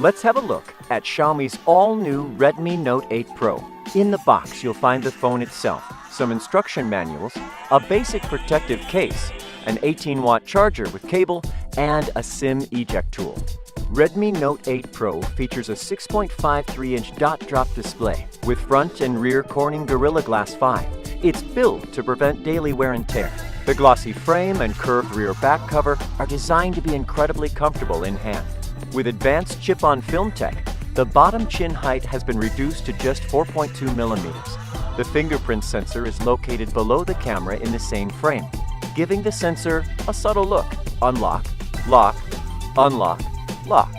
Let's have a look at Xiaomi's all-new Redmi Note 8 Pro. In the box, you'll find the phone itself, some instruction manuals, a basic protective case, an 18-watt charger with cable, and a SIM eject tool. Redmi Note 8 Pro features a 6.53-inch dot-drop display with front and rear Corning Gorilla Glass 5. It's built to prevent daily wear and tear. The glossy frame and curved rear back cover are designed to be incredibly comfortable in hand. With advanced chip-on-film tech, the bottom chin height has been reduced to just 4.2 millimeters. The fingerprint sensor is located below the camera in the same frame, giving the sensor a subtle look. Unlock, lock, unlock, lock.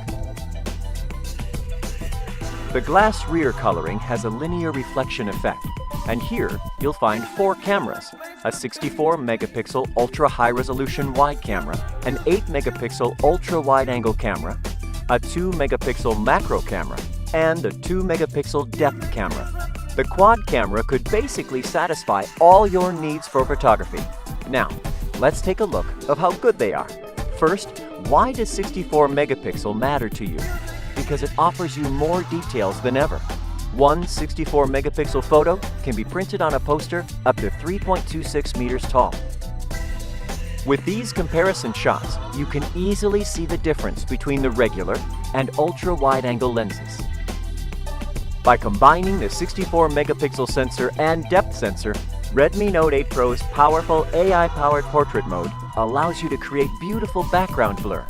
The glass rear coloring has a linear reflection effect, and here you'll find 4 cameras: a 64-megapixel ultra-high-resolution wide camera, an 8-megapixel ultra-wide-angle camera, a 2-megapixel macro camera, and a 2-megapixel depth camera. The quad camera could basically satisfy all your needs for photography. Now, let's take a look of how good they are. First, why does 64 megapixel matter to you? Because it offers you more details than ever. One 64 megapixel photo can be printed on a poster up to 3.26 meters tall. With these comparison shots, you can easily see the difference between the regular and ultra-wide-angle lenses. By combining the 64 megapixel sensor and depth sensor, Redmi Note 8 Pro's powerful AI-powered portrait mode allows you to create beautiful background blur.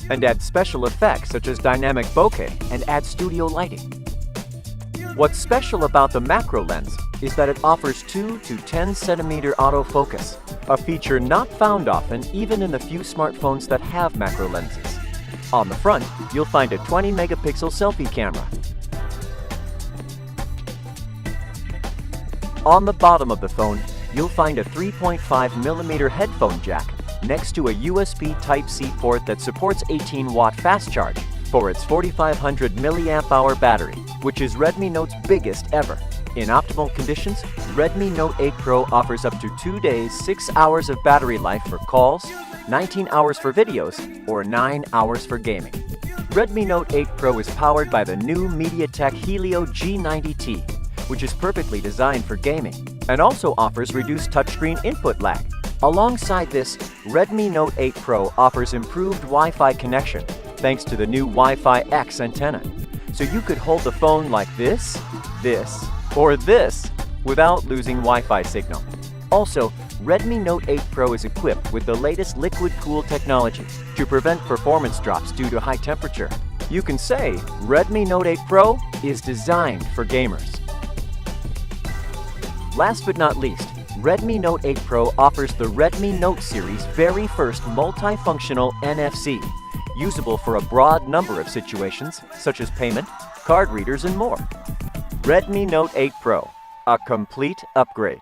And add special effects such as dynamic bokeh and add studio lighting. What's special about the macro lens is that it offers 2 to 10 centimeter autofocus, a feature not found often even in the few smartphones that have macro lenses. On the front, you'll find a 20 megapixel selfie camera. On the bottom of the phone, you'll find a 3.5 millimeter headphone jack next to a USB Type-C port that supports 18-watt fast charge for its 4500 milliamp-hour battery, which is Redmi Note's biggest ever. In optimal conditions, Redmi Note 8 Pro offers up to 2 days, 6 hours of battery life for calls, 19 hours for videos, or 9 hours for gaming. Redmi Note 8 Pro is powered by the new MediaTek Helio G90T, which is perfectly designed for gaming, and also offers reduced touchscreen input lag. Alongside this, Redmi Note 8 Pro offers improved Wi-Fi connection thanks to the new Wi-Fi X antenna. So you could hold the phone like this, or this without losing Wi-Fi signal. Also, Redmi Note 8 Pro is equipped with the latest liquid cool technology to prevent performance drops due to high temperature. You can say Redmi Note 8 Pro is designed for gamers. Last but not least, Redmi Note 8 Pro offers the Redmi Note series' very first multifunctional NFC, usable for a broad number of situations such as payment, card readers, and more. Redmi Note 8 Pro, a complete upgrade.